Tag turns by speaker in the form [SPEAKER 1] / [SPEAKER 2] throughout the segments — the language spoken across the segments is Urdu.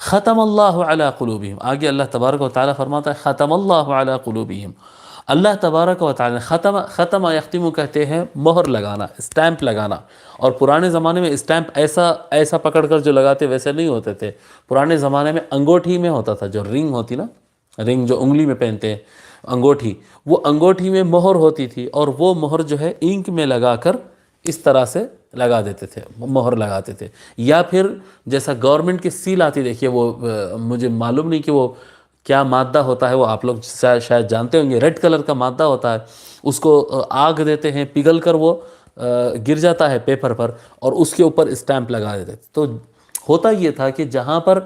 [SPEAKER 1] ختم اللہ علی قلوبہم، آگے اللہ تبارک و تعالیٰ فرماتا ہے ختم اللہ علی قلوبہم، اللہ تبارک و تعالیٰ ختم یختم کہتے ہیں مہر لگانا، اسٹیمپ لگانا، اور پرانے زمانے میں اسٹیمپ ایسا پکڑ کر جو لگاتے ویسے نہیں ہوتے تھے، پرانے زمانے میں انگوٹھی میں ہوتا تھا، جو رنگ ہوتی نا، رنگ جو انگلی میں پہنتے ہیں انگوٹھی، وہ انگوٹھی میں مہر ہوتی تھی، اور وہ مہر جو ہے اینک میں لگا کر اس طرح سے لگا دیتے تھے، مہر لگاتے تھے، یا پھر جیسا گورنمنٹ کی سیل آتی، دیکھیے وہ مجھے معلوم نہیں کہ وہ کیا مادہ ہوتا ہے، وہ آپ لوگ شاید جانتے ہوں گے، ریڈ کلر کا مادہ ہوتا ہے، اس کو آگ دیتے ہیں، پگھل کر وہ گر جاتا ہے پیپر پر، اور اس کے اوپر اسٹیمپ لگا دیتے تھے۔ تو ہوتا یہ تھا کہ جہاں پر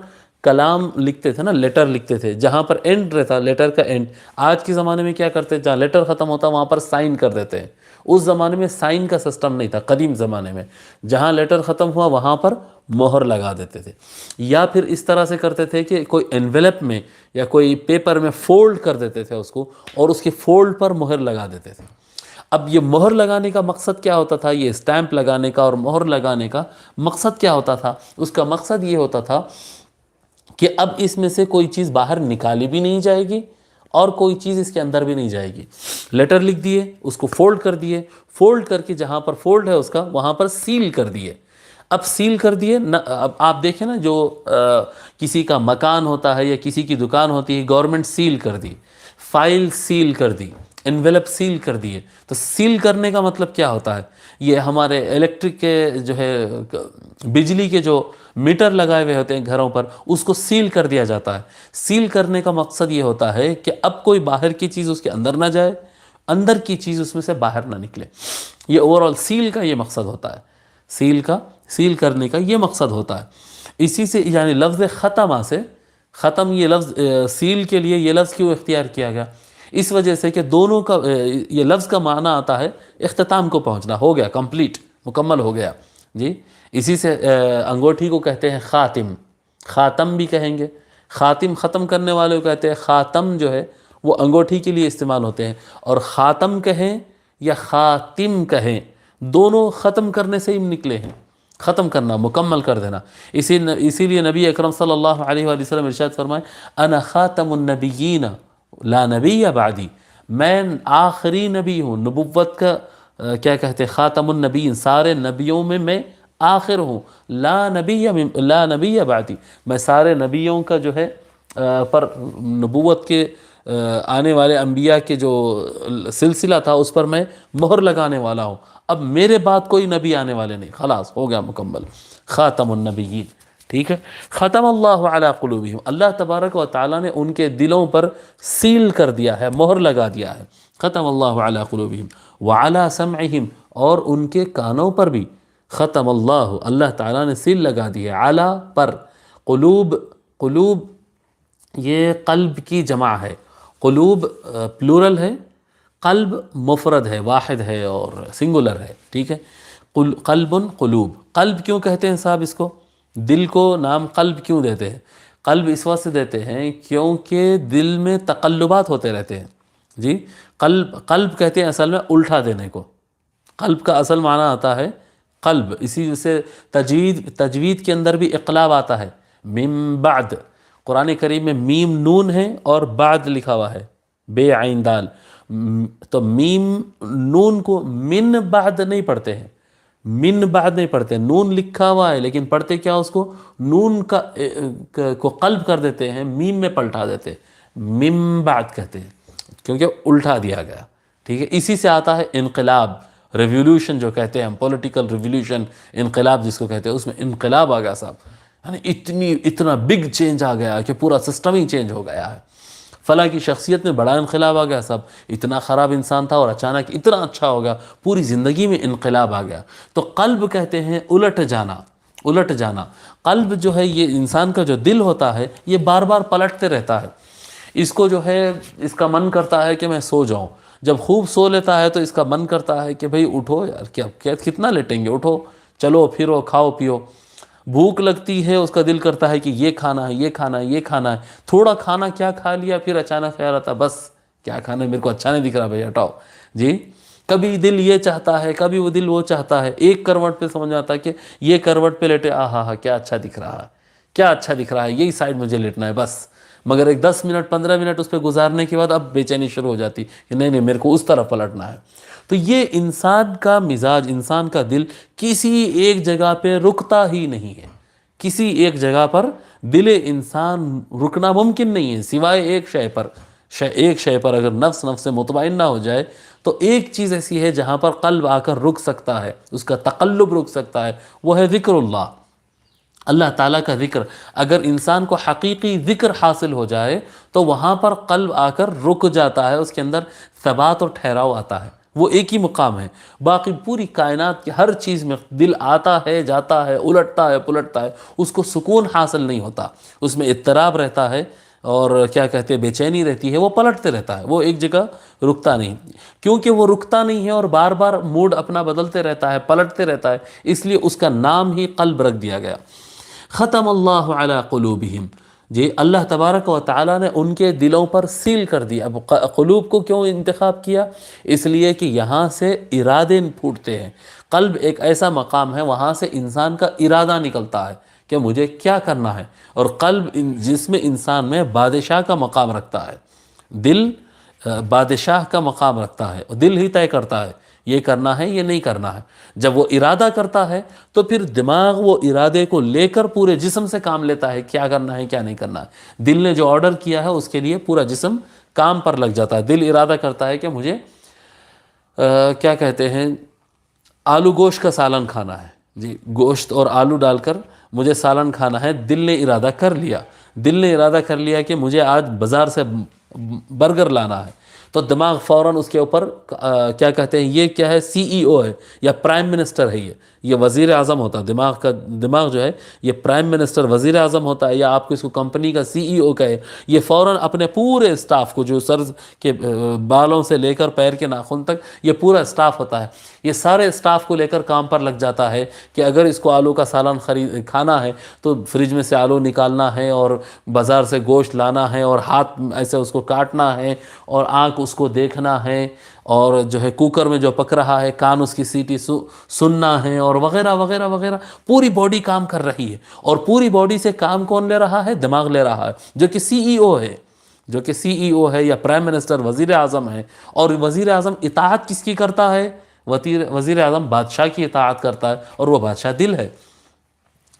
[SPEAKER 1] کلام لکھتے تھے نا، لیٹر لکھتے تھے، جہاں پر اینڈ رہتا لیٹر کا اینڈ، آج کے زمانے میں کیا کرتے ہیں، جہاں لیٹر ختم ہوتا وہاں پر سائن کر دیتے ہیں، اس زمانے میں سائن کا سسٹم نہیں تھا، قدیم زمانے میں جہاں لیٹر ختم ہوا وہاں پر مہر لگا دیتے تھے، یا پھر اس طرح سے کرتے تھے کہ کوئی انویلپ میں یا کوئی پیپر میں فولڈ کر دیتے تھے اس کو، اور اس کے فولڈ پر مہر لگا دیتے تھے۔ اب یہ مہر لگانے کا مقصد کیا ہوتا تھا، یہ اسٹیمپ لگانے کا اور مہر لگانے کا مقصد کیا ہوتا تھا؟ اس کا مقصد یہ ہوتا تھا کہ اب اس میں سے کوئی چیز باہر نکالی بھی نہیں جائے گی اور کوئی چیز اس کے اندر بھی نہیں جائے گی۔ لیٹر لکھ دیے، اس کو فولڈ کر دیے، فولڈ کر کے جہاں پر فولڈ ہے اس کا وہاں پر سیل کر دیے۔ اب سیل کر دیے، اب آپ دیکھیں نا، جو کسی کا مکان ہوتا ہے یا کسی کی دکان ہوتی ہے، گورنمنٹ سیل کر دی، فائل سیل کر دی، انویلپ سیل کر دیے۔ تو سیل کرنے کا مطلب کیا ہوتا ہے؟ یہ ہمارے الیکٹرک کے جو ہے بجلی کے جو میٹر لگائے ہوئے ہوتے ہیں گھروں پر، اس کو سیل کر دیا جاتا ہے۔ سیل کرنے کا مقصد یہ ہوتا ہے کہ اب کوئی باہر کی چیز اس کے اندر نہ جائے، اندر کی چیز اس میں سے باہر نہ نکلے۔ یہ اوورآل سیل کا یہ مقصد ہوتا ہے، سیل کرنے کا یہ مقصد ہوتا ہے۔ اسی سے یعنی لفظ ختمہ سے، ختم یہ لفظ سیل کے لیے یہ لفظ کیوں اختیار کیا گیا؟ اس وجہ سے کہ دونوں کا یہ لفظ کا معنی آتا ہے اختتام کو پہنچنا، ہو گیا، کمپلیٹ، مکمل ہو گیا جی۔ اسی سے انگوٹھی کو کہتے ہیں خاتم، خاتم بھی کہیں گے، خاتم ختم کرنے والے کو کہتے ہیں، خاتم جو ہے وہ انگوٹھی کے لیے استعمال ہوتے ہیں، اور خاتم کہیں یا خاتم کہیں دونوں ختم کرنے سے ہی نکلے ہیں، ختم کرنا، مکمل کر دینا۔ اسی لیے نبی اکرم صلی اللہ علیہ وآلہ وسلم ارشاد فرمائے انا خاتم النبیین لا نبی بعدی، میں آخری نبی ہوں، نبوت کا کیا کہتے ہیں، خاتم النبیین، سارے نبیوں میں آخر ہوں، لا نبی بعدی، میں سارے نبیوں کا جو ہے پر نبوت کے آنے والے انبیاء کے جو سلسلہ تھا اس پر میں مہر لگانے والا ہوں، اب میرے بعد کوئی نبی آنے والے نہیں، خلاص ہو گیا مکمل، خاتم النبیین، ٹھیک ہے۔ ختم اللہ علی قلوبہم، اللہ تبارک و تعالیٰ نے ان کے دلوں پر سیل کر دیا ہے، مہر لگا دیا ہے، ختم اللہ علی قلوبہم وعلی سمعہم، اور ان کے کانوں پر بھی ختم اللہ تعالیٰ نے سیل لگا دی ہے، علی پر، قلوب یہ قلب کی جمع ہے، قلوب پلورل ہے، قلب مفرد ہے، واحد ہے اور سنگولر ہے، ٹھیک ہے۔ قلب، قلب کیوں کہتے ہیں صاحب اس کو، دل کو نام قلب کیوں دیتے ہیں؟ قلب اس وقت سے دیتے ہیں کیونکہ دل میں تقلبات ہوتے رہتے ہیں جی۔ قلب کہتے ہیں اصل میں الٹا دینے کو، قلب کا اصل معنی آتا ہے قلب، اسی سے تجوید کے اندر بھی اقلاب آتا ہے، من بعد، قرآن کریم میں میم نون ہے اور بعد لکھا ہوا ہے، بے عین دال، تو میم نون کو من بعد نہیں پڑھتے ہیں، من بعد نہیں پڑھتے، نون لکھا ہوا ہے لیکن پڑھتے کیا اس کو، نون کو قلب کر دیتے ہیں، میم میں پلٹا دیتے ہیں، من بعد کہتے ہیں کیونکہ الٹا دیا گیا، ٹھیک ہے۔ اسی سے آتا ہے انقلاب، ریولیوشن جو کہتے ہیں ہم، پولیٹیکل ریولیوشن، انقلاب جس کو کہتے ہیں، اس میں انقلاب آ گیا صاحب، یعنی اتنا بگ چینج آ گیا کہ پورا سسٹم ہی چینج ہو گیا ہے، فلاں کی شخصیت میں بڑا انقلاب آ گیا صاحب، اتنا خراب انسان تھا اور اچانک اتنا اچھا ہو گیا، پوری زندگی میں انقلاب آ گیا۔ تو قلب کہتے ہیں الٹ جانا، قلب جو ہے یہ انسان کا جو دل ہوتا ہے یہ بار بار پلٹتے رہتا ہے، اس کو جو ہے اس کا من کرتا ہے کہ میں سو جاؤں، جب خوب سو لیتا ہے تو اس کا من کرتا ہے کہ بھئی اٹھو یار، کتنا لیٹیں گے، اٹھو، چلو پھرو، کھاؤ پیو۔ بھوک لگتی ہے، اس کا دل کرتا ہے کہ یہ کھانا ہے، یہ کھانا ہے، یہ کھانا ہے، تھوڑا کھانا کیا کھا لیا، پھر اچانک خیال آتا بس کیا کھانا ہے، میرے کو اچھا نہیں دکھ رہا بھائی ہٹاؤ جی۔ کبھی دل یہ چاہتا ہے، کبھی وہ دل وہ چاہتا ہے، ایک کروٹ پہ سمجھ آتا ہے کہ یہ کروٹ پہ لیٹے، آہا ہا کیا اچھا دکھ رہا ہے، کیا اچھا دکھ رہا ہے، یہی سائڈ مجھے لیٹنا ہے بس، مگر ایک 10 منٹ 15 منٹ اس پہ گزارنے کے بعد اب بے چینی شروع ہو جاتی کہ نہیں نہیں میرے کو اس طرف پلٹنا ہے۔ تو یہ انسان کا مزاج، انسان کا دل کسی ایک جگہ پہ رکتا ہی نہیں ہے، کسی ایک جگہ پر دل انسان رکنا ممکن نہیں ہے سوائے ایک شے پر، ایک شے پر اگر نفس سے مطمئن نہ ہو جائے تو ایک چیز ایسی ہے جہاں پر قلب آ کر رک سکتا ہے، اس کا تقلب رک سکتا ہے، وہ ہے ذکر اللہ، اللہ تعالیٰ کا ذکر۔ اگر انسان کو حقیقی ذکر حاصل ہو جائے تو وہاں پر قلب آ کر رک جاتا ہے، اس کے اندر ثبات اور ٹھہراؤ آتا ہے، وہ ایک ہی مقام ہے۔ باقی پوری کائنات کی ہر چیز میں دل آتا ہے جاتا ہے، الٹتا ہے پلٹتا ہے، اس کو سکون حاصل نہیں ہوتا، اس میں اضطراب رہتا ہے اور کیا کہتے ہیں بے چینی رہتی ہے، وہ پلٹتے رہتا ہے، وہ ایک جگہ رکتا نہیں۔ کیونکہ وہ رکتا نہیں ہے اور بار بار موڈ اپنا بدلتے رہتا ہے، پلٹتے رہتا ہے، اس لیے اس کا نام ہی قلب رکھ دیا گیا۔ ختم اللہ علی قلوبہم، جی اللہ تبارک و تعالیٰ نے ان کے دلوں پر سیل کر دیا۔ اب قلوب کو کیوں انتخاب کیا؟ اس لیے کہ یہاں سے ارادے پھوٹتے ہیں، قلب ایک ایسا مقام ہے وہاں سے انسان کا ارادہ نکلتا ہے کہ مجھے کیا کرنا ہے، اور قلب جس میں انسان میں بادشاہ کا مقام رکھتا ہے، دل بادشاہ کا مقام رکھتا ہے، دل ہی طے کرتا ہے یہ کرنا ہے یہ نہیں کرنا ہے۔ جب وہ ارادہ کرتا ہے تو پھر دماغ وہ ارادے کو لے کر پورے جسم سے کام لیتا ہے، کیا کرنا ہے کیا نہیں کرنا ہے۔ دل نے جو آرڈر کیا ہے اس کے لیے پورا جسم کام پر لگ جاتا ہے۔ دل ارادہ کرتا ہے کہ مجھے کیا کہتے ہیں آلو گوشت کا سالن کھانا ہے، جی گوشت اور آلو ڈال کر مجھے سالن کھانا ہے، دل نے ارادہ کر لیا، دل نے ارادہ کر لیا کہ مجھے آج بازار سے برگر لانا ہے، تو دماغ فوراً اس کے اوپر کیا کہتے ہیں، یہ کیا ہے سی ای او ہے یا پرائم منسٹر ہے، یہ وزیر اعظم ہوتا ہے، دماغ جو ہے یہ پرائم منسٹر وزیر اعظم ہوتا ہے، یا آپ کو اس کو کمپنی کا سی ای او کہے، یہ فوراً اپنے پورے اسٹاف کو، جو سر کے بالوں سے لے کر پیر کے ناخن تک یہ پورا اسٹاف ہوتا ہے، یہ سارے اسٹاف کو لے کر کام پر لگ جاتا ہے کہ اگر اس کو آلو کا سالن کھانا ہے تو فریج میں سے آلو نکالنا ہے اور بازار سے گوشت لانا ہے اور ہاتھ ایسے اس کو کاٹنا ہے اور آنکھ اس کو دیکھنا ہے، اور جو ہے کوکر میں جو پک رہا ہے کان اس کی سیٹی سننا ہے، اور وغیرہ وغیرہ وغیرہ، پوری باڈی کام کر رہی ہے، اور پوری باڈی سے کام کون لے رہا ہے؟ دماغ لے رہا ہے، جو کہ سی ای او ہے، جو کہ سی ای او ہے یا پرائم منسٹر وزیر اعظم ہے۔ اور وزیر اعظم اطاعت کس کی کرتا ہے؟ وزیر اعظم بادشاہ کی اطاعت کرتا ہے، اور وہ بادشاہ دل ہے۔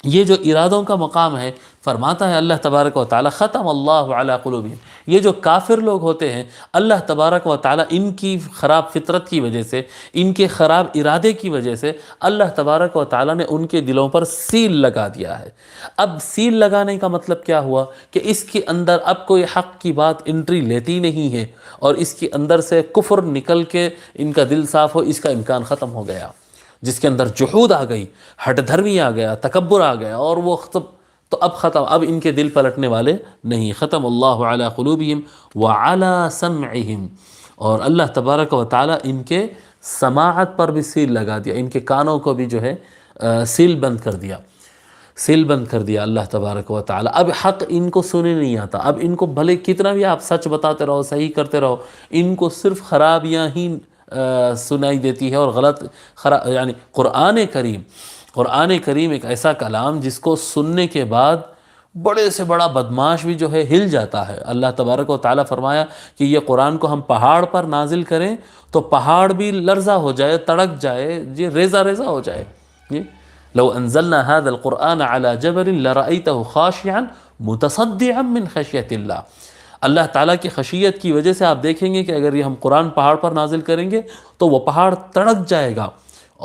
[SPEAKER 1] یہ جو ارادوں کا مقام ہے، فرماتا ہے اللہ تبارک و تعالی ختم اللہ علی قلوبہم، یہ جو کافر لوگ ہوتے ہیں اللہ تبارک و تعالی ان کی خراب فطرت کی وجہ سے، ان کے خراب ارادے کی وجہ سے اللہ تبارک و تعالی نے ان کے دلوں پر سیل لگا دیا ہے۔ اب سیل لگانے کا مطلب کیا ہوا کہ اس کے اندر اب کوئی حق کی بات انٹری لیتی نہیں ہے، اور اس کے اندر سے کفر نکل کے ان کا دل صاف ہو، اس کا امکان ختم ہو گیا۔ جس کے اندر جحود آ گئی، ہٹ دھرمی آ گیا، تکبر آ گیا، اور وہ تو اب ختم، اب ان کے دل پلٹنے والے نہیں۔ ختم اللہ علی قلوبہم وعلی سمعہم، اور اللہ تبارک و تعالی ان کے سماعت پر بھی سیل لگا دیا، ان کے کانوں کو بھی جو ہے سیل بند کر دیا، سیل بند کر دیا اللہ تبارک و تعالی۔ اب حق ان کو سنے نہیں آتا، اب ان کو بھلے کتنا بھی آپ سچ بتاتے رہو، صحیح کرتے رہو، ان کو صرف خرابیاں ہی سنائی دیتی ہے اور غلط یعنی قرآن کریم ایک ایسا کلام جس کو سننے کے بعد بڑے سے بڑا بدماش بھی جو ہے ہل جاتا ہے۔ اللہ تبارک و تعالیٰ فرمایا کہ یہ قرآن کو ہم پہاڑ پر نازل کریں تو پہاڑ بھی لرزہ ہو جائے، تڑک جائے، یہ ریزہ ریزہ ہو جائے۔ لو انزلنا هذا القرآن على جبل لرأيته خاشعا متصدعا من خشية اللہ، اللہ تعالیٰ کی خشیت کی وجہ سے آپ دیکھیں گے کہ اگر یہ ہم قرآن پہاڑ پر نازل کریں گے تو وہ پہاڑ تڑک جائے گا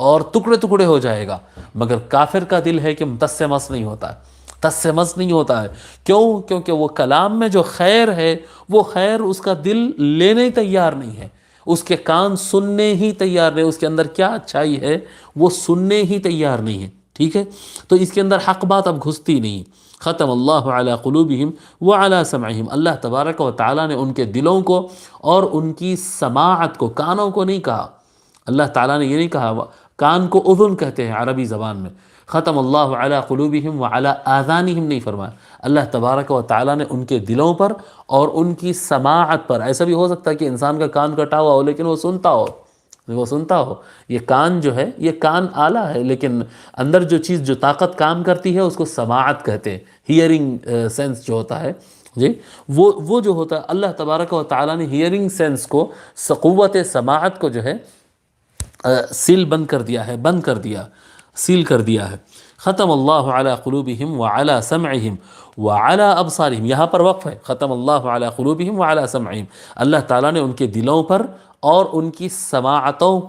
[SPEAKER 1] اور ٹکڑے ٹکڑے ہو جائے گا، مگر کافر کا دل ہے کہ تس سے مس نہیں ہوتا ہے، تس سے مس نہیں ہوتا ہے۔ کیوں؟ کیونکہ وہ کلام میں جو خیر ہے وہ خیر اس کا دل لینے تیار نہیں ہے، اس کے کان سننے ہی تیار نہیں، اس کے اندر کیا اچھائی ہے وہ سننے ہی تیار نہیں ہے، ٹھیک ہے؟ تو اس کے اندر حق بات اب گھستی نہیں۔ ختم اللہ علی قلوبہم وعلی سمعہم، اللہ تبارک و تعالیٰ نے ان کے دلوں کو اور ان کی سماعت کو، کانوں کو نہیں کہا، اللہ تعالیٰ نے یہ نہیں کہا، کان کو اذن کہتے ہیں عربی زبان میں، ختم اللہ علی قلوبہم وعلی آذانہم نہیں فرمایا، اللہ تبارک و تعالیٰ نے ان کے دلوں پر اور ان کی سماعت پر۔ ایسا بھی ہو سکتا ہے کہ انسان کا کان کٹا ہوا ہو لیکن وہ سنتا ہو، وہ سنتا ہو. یہ کان جو ہے یہ کان آلہ ہے، لیکن اندر جو چیز جو طاقت کام کرتی ہے اس کو سماعت کہتے ہیں. ہیئرنگ سینس جو ہوتا ہے جی، وہ جو ہوتا ہے اللہ تبارک و تعالیٰ نے ہیئرنگ سینس کو، قوت سماعت کو جو ہے سیل بند کر دیا ہے، سیل کر دیا ہے. ختم اللہ علی قلوبہم وعلی سمعہم وعلی ابصارہم. یہاں پر وقف ہے، ختم اللہ علی قلوبہم وعلی سمعہم. اللہ تعالیٰ نے ان کے دلوں پر اور ان کی سماعتوں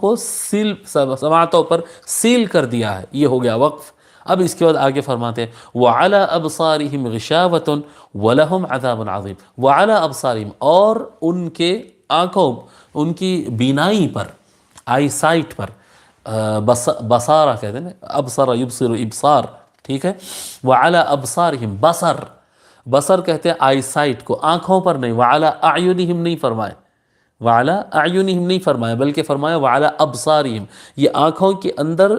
[SPEAKER 1] پر سیل کر دیا ہے. یہ ہو گیا وقف. اب اس کے بعد آگے فرماتے ہیں وعلی ابصارہم غشاوۃ ولہم عذاب عظیم. وعلی ابصارہم، اور ان کے آنکھوں، ان کی بینائی پر، آئی سائٹ پر، بصارہ کہتے ہیں نا، ابصر یبصر ابصار، ٹھیک ہے. وعلی ابصارہم، بصر کہتے ہیں آئی سائٹ کو، آنکھوں پر نہیں. وعلی اعینہم نہیں فرمائے، وعلی اعینہم نہیں فرمایا، بلکہ فرمایا وعلی ابصارہم. یہ آنکھوں کے اندر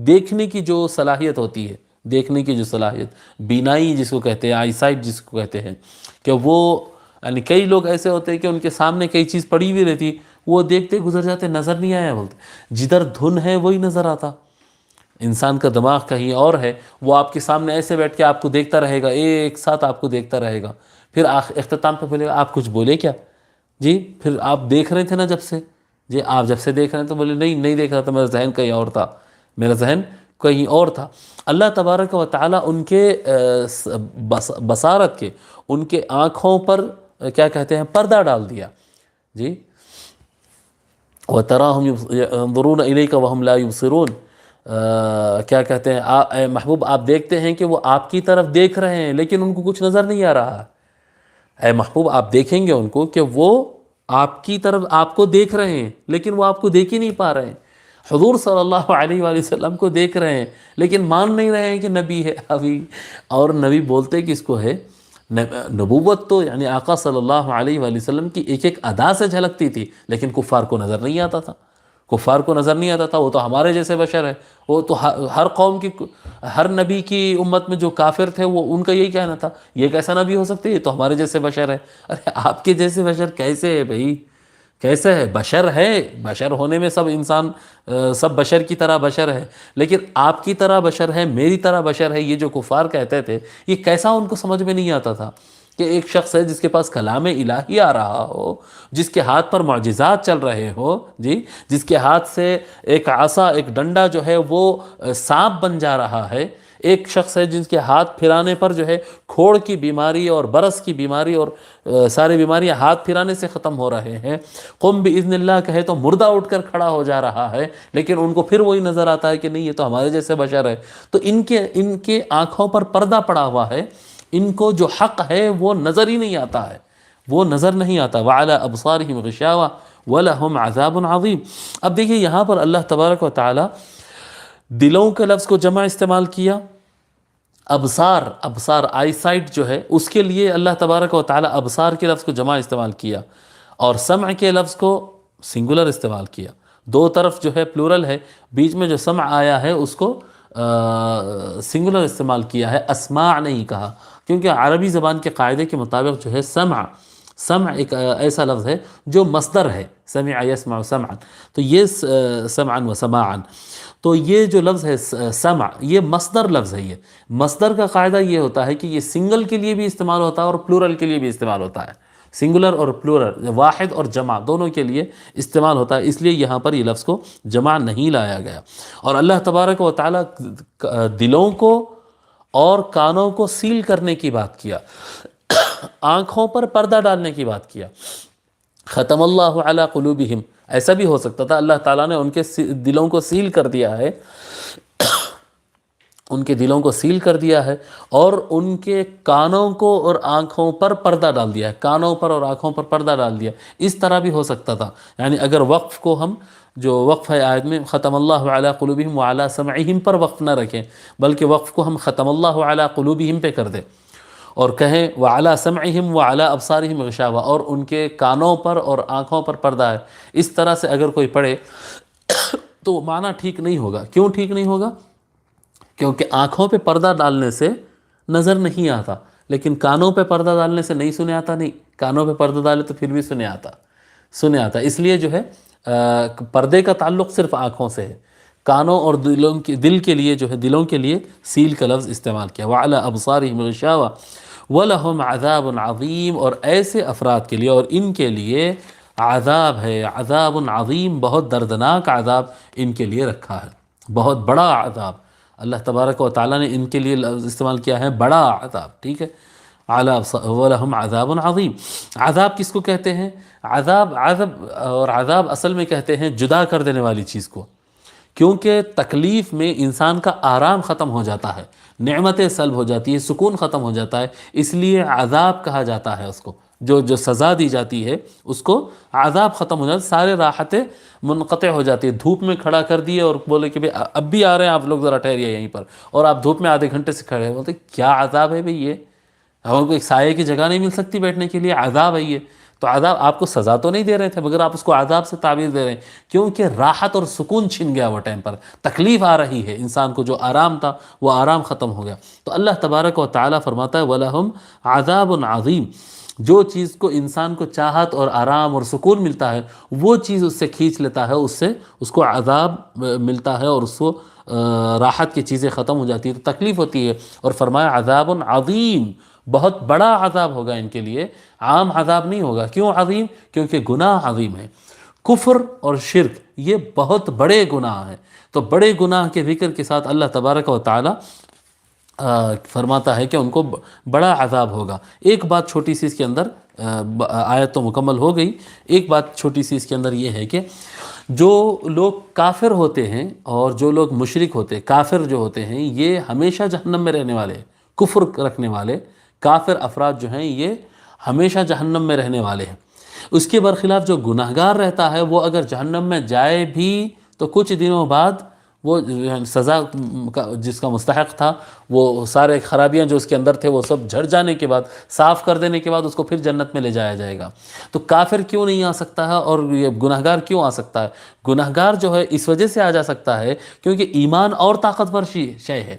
[SPEAKER 1] دیکھنے کی جو صلاحیت ہوتی ہے، دیکھنے کی جو صلاحیت، بینائی جس کو کہتے ہیں، آئی سائٹ جس کو کہتے ہیں، کہ وہ یعنی کئی لوگ ایسے ہوتے ہیں کہ ان کے سامنے کئی چیز پڑی ہوئی رہتی، وہ دیکھتے گزر جاتے، نظر نہیں آیا بولتے. جدھر دھن ہے وہی نظر آتا. انسان کا دماغ کہیں اور ہے، وہ آپ کے سامنے ایسے بیٹھ کے آپ کو دیکھتا رہے گا، ایک ساتھ آپ کو دیکھتا رہے گا. پھر اختتام پہ بولے گا آپ کچھ بولے کیا جی؟ پھر آپ دیکھ رہے تھے نا جب سے جی، آپ جب سے دیکھ رہے ہیں تو بولے نہیں دیکھ رہا تھا، میرا ذہن کہیں اور تھا، میرا ذہن کہیں اور تھا. اللہ تبارک و تعالیٰ ان کے بصارت کے، ان کے آنکھوں پر کیا کہتے ہیں، پردہ ڈال دیا جی. وَتَرَاهُمْ يَنظُرُونَ إِلَيْكَ وَهُمْ لَا يُبْصِرُونَ. کیا کہتے ہیں، اے محبوب آپ دیکھتے ہیں کہ وہ آپ کی طرف دیکھ رہے ہیں لیکن ان کو کچھ نظر نہیں آ رہا. اے محبوب آپ دیکھیں گے ان کو کہ وہ آپ کی طرف آپ کو دیکھ رہے ہیں لیکن وہ آپ کو دیکھ ہی نہیں پا رہے ہیں. حضور صلی اللہ علیہ وآلہ وسلم کو دیکھ رہے ہیں لیکن مان نہیں رہے ہیں کہ نبی ہے ابھی. اور نبی بولتے کس کو ہے؟ نبوت تو یعنی آقا صلی اللہ علیہ وآلہ وسلم کی ایک ایک ادا سے جھلکتی تھی، لیکن کفار کو نظر نہیں آتا تھا. کفار کو نظر نہیں آتا تھا. وہ تو ہمارے جیسے بشر ہے. وہ تو ہر قوم کی، ہر نبی کی امت میں جو کافر تھے وہ ان کا یہی کہنا تھا، یہ کیسا نبی ہو سکتے، یہ تو ہمارے جیسے بشر ہے. ارے آپ کے جیسے بشر کیسے ہے بھائی؟ کیسے ہے؟ بشر ہے، بشر ہونے میں سب انسان سب بشر کی طرح بشر ہے، لیکن آپ کی طرح بشر ہے، میری طرح بشر ہے. یہ جو کفار کہتے تھے یہ کیسا ان کو سمجھ میں نہیں آتا تھا کہ ایک شخص ہے جس کے پاس کلام الہی آ رہا ہو، جس کے ہاتھ پر معجزات چل رہے ہو جی، جس کے ہاتھ سے ایک عصا، ایک ڈنڈا جو ہے وہ سانپ بن جا رہا ہے. ایک شخص ہے جس کے ہاتھ پھرانے پر جو ہے کھوڑ کی بیماری اور برس کی بیماری اور سارے بیماریاں ہاتھ پھرانے سے ختم ہو رہے ہیں. قم باذن اللہ کہے تو مردہ اٹھ کر کھڑا ہو جا رہا ہے، لیکن ان کو پھر وہی نظر آتا ہے کہ نہیں یہ تو ہمارے جیسے بشر ہے. تو ان کے آنکھوں پر پردہ پڑا ہوا ہے، ان کو جو حق ہے وہ نظر ہی نہیں آتا ہے، وہ نظر نہیں آتا. وعلی ابصارہم غشاوہ ولہم عذاب عظیم. اب دیکھیے یہاں پر اللہ تبارک و تعالی دلوں کے لفظ کو جمع استعمال کیا. ابصار آئی سائٹ جو ہے اس کے لیے اللہ تبارک و تعالی ابصار کے لفظ کو جمع استعمال کیا، اور سمع کے لفظ کو سنگولر استعمال کیا. دو طرف جو ہے پلورل ہے، بیچ میں جو سمع آیا ہے اس کو سنگولر استعمال کیا ہے، اسماع نہیں کہا، کیونکہ عربی زبان کے قاعدے کے مطابق جو ہے سمع ایک ایسا لفظ ہے جو مصدر ہے، سمع یسمع سمعا، تو یہ سمعا و سماعا. تو یہ جو لفظ ہے سمع یہ مصدر لفظ ہے. یہ مصدر کا قاعدہ یہ ہوتا ہے کہ یہ سنگل کے لیے بھی استعمال ہوتا ہے اور پلورل کے لیے بھی استعمال ہوتا ہے. سنگولر اور پلورل، واحد اور جمع دونوں کے لیے استعمال ہوتا ہے، اس لیے یہاں پر یہ لفظ کو جمع نہیں لایا گیا. اور اللہ تبارک و تعالیٰ دلوں کو اور کانوں کو سیل کرنے کی بات کیا، آنکھوں پر پردہ ڈالنے کی بات کیا. ختم اللہ علی قلوبہم، ایسا بھی ہو سکتا تھا اللہ تعالیٰ نے ان کے دلوں کو سیل کر دیا ہے، ان کے دلوں کو سیل کر دیا ہے اور ان کے کانوں کو اور آنکھوں پر پردہ ڈال دیا ہے، کانوں پر اور آنکھوں پر پردہ ڈال دیا. اس طرح بھی ہو سکتا تھا. یعنی اگر وقف کو ہم جو وقف ہے آیت میں ختم اللہ علی قلوبہم وعلی سمعہم پر وقف نہ رکھیں، بلکہ وقف کو ہم ختم اللہ علی قلوبہم پہ کر دیں اور کہیں وعلی سمعہم وعلی ابصارہم غشاوہ، اور ان کے کانوں پر اور آنکھوں پر پردہ ہے. اس طرح سے اگر کوئی پڑھے تو معنی ٹھیک نہیں ہوگا. کیوں ٹھیک نہیں ہوگا؟ کیونکہ آنکھوں پہ پردہ ڈالنے سے نظر نہیں آتا، لیکن کانوں پہ پردہ ڈالنے سے نہیں سنے آتا. نہیں، کانوں پہ پردہ ڈالے تو پھر بھی سنے آتا. اس لیے جو ہے پردے کا تعلق صرف آنکھوں سے ہے، کانوں اور دل کے لیے جو ہے، دلوں کے لیے سیل کا لفظ استعمال کیا، وَعَلَىٰ أَبْصَارِهِمْ غِشَاوَةٌ وَلَهُمْ عَذَابٌ عَظِيمٌ، اور ایسے افراد کے لیے اور ان کے لیے عذاب ہے، عذاب عظیم، بہت دردناک عذاب ان کے لیے رکھا ہے، بہت بڑا عذاب۔ اللہ تبارک و تعالیٰ نے ان کے لیے لفظ استعمال کیا ہے بڑا عذاب، ٹھیک ہے، وَلَهُمْ عَذَابٌ عَظِيمٌ۔ عذاب کس کو کہتے ہیں؟ عذاب اصل میں کہتے ہیں جدا کر دینے والی چیز کو، کیونکہ تکلیف میں انسان کا آرام ختم ہو جاتا ہے، نعمتیں سلب ہو جاتی ہے، سکون ختم ہو جاتا ہے، اس لیے عذاب کہا جاتا ہے اس کو، جو سزا دی جاتی ہے اس کو عذاب ختم ہو جاتا ہے، سارے راحتیں منقطع ہو جاتی ہے۔ دھوپ میں کھڑا کر دیے اور بولے کہ بھئی اب بھی آ رہے ہیں آپ لوگ، ذرا ٹھہریے یہیں پر، اور آپ دھوپ میں آدھے گھنٹے سے کھڑے ہیں، بولتے کیا عذاب ہے بھئی یہ، ہم کو ایک سائے کی جگہ نہیں مل سکتی بیٹھنے کے لیے، عذاب ہے یہ۔ تو عذاب آپ کو سزا تو نہیں دے رہے تھے، مگر آپ اس کو عذاب سے تعبیر دے رہے ہیں، کیونکہ راحت اور سکون چھن گیا وہ ٹائم پر، تکلیف آ رہی ہے انسان کو، جو آرام تھا وہ آرام ختم ہو گیا۔ تو اللہ تبارک و تعالیٰ فرماتا ہے وَلَهُمْ عَذَابٌ عَظِيمٌ، جو چیز کو انسان کو چاہت اور آرام اور سکون ملتا ہے، وہ چیز اس سے کھینچ لیتا ہے، اس کو عذاب ملتا ہے، اور اس کو راحت کی چیزیں ختم ہو جاتی ہے تو تکلیف ہوتی ہے۔ اور فرمایا عذاب عظیم، بہت بڑا عذاب ہوگا ان کے لیے، عام عذاب نہیں ہوگا۔ کیوں عظیم؟ کیونکہ گناہ عظیم ہے، کفر اور شرک یہ بہت بڑے گناہ ہیں، تو بڑے گناہ کے ذکر کے ساتھ اللہ تبارک و تعالی فرماتا ہے کہ ان کو بڑا عذاب ہوگا۔ ایک بات چھوٹی سی اس کے اندر، آیت تو مکمل ہو گئی، ایک بات چھوٹی سی اس کے اندر یہ ہے کہ جو لوگ کافر ہوتے ہیں اور جو لوگ مشرک ہوتے ہیں، کافر جو ہوتے ہیں یہ ہمیشہ جہنم میں رہنے والے ہیں، کفر رکھنے والے کافر افراد جو ہیں یہ ہمیشہ جہنم میں رہنے والے ہیں۔ اس کے برخلاف جو گناہگار رہتا ہے وہ اگر جہنم میں جائے بھی تو کچھ دنوں بعد وہ سزا جس کا مستحق تھا، وہ سارے خرابیاں جو اس کے اندر تھے وہ سب جھڑ جانے کے بعد، صاف کر دینے کے بعد اس کو پھر جنت میں لے جایا جائے گا۔ تو کافر کیوں نہیں آ سکتا ہے اور یہ گناہگار کیوں آ سکتا ہے؟ گناہگار جو ہے اس وجہ سے آ جا سکتا ہے کیونکہ ایمان اور طاقتور شے ہے،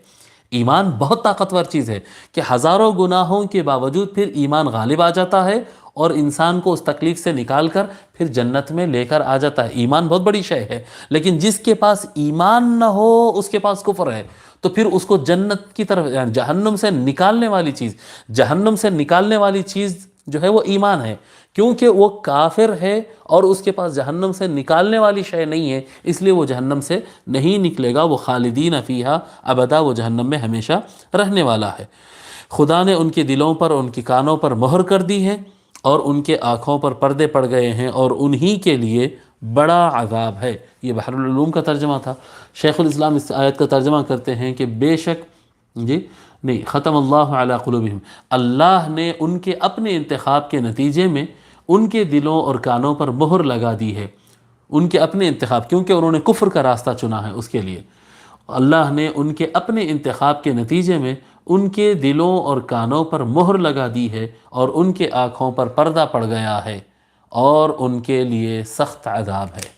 [SPEAKER 1] ایمان بہت طاقتور چیز ہے کہ ہزاروں گناہوں کے باوجود پھر ایمان غالب آ جاتا ہے اور انسان کو اس تکلیف سے نکال کر پھر جنت میں لے کر آ جاتا ہے۔ ایمان بہت بڑی شے ہے، لیکن جس کے پاس ایمان نہ ہو اس کے پاس کفر ہے، تو پھر اس کو جنت کی طرف، یعنی جہنم سے نکالنے والی چیز جو ہے وہ ایمان ہے، کیونکہ وہ کافر ہے اور اس کے پاس جہنم سے نکالنے والی شے نہیں ہے، اس لیے وہ جہنم سے نہیں نکلے گا، وہ خالدین فیہا ابدا، وہ جہنم میں ہمیشہ رہنے والا ہے۔ خدا نے ان کے دلوں پر، ان کی کانوں پر مہر کر دی ہے، اور ان کے آنکھوں پر پردے پڑ گئے ہیں، اور انہی کے لیے بڑا عذاب ہے۔ یہ بحر العلوم کا ترجمہ تھا۔ شیخ الاسلام اس آیت کا ترجمہ کرتے ہیں کہ بے شک ختم اللہ علی قلوبہم، اللہ نے ان کے اپنے انتخاب کے نتیجے میں ان کے دلوں اور کانوں پر مہر لگا دی ہے، ان کے اپنے انتخاب، کیونکہ انہوں نے کفر کا راستہ چنا ہے، اس کے لیے اللہ نے ان کے اپنے انتخاب کے نتیجے میں ان کے دلوں اور کانوں پر مہر لگا دی ہے، اور ان کے آنکھوں پر پردہ پڑ گیا ہے، اور ان کے لیے سخت عذاب ہے۔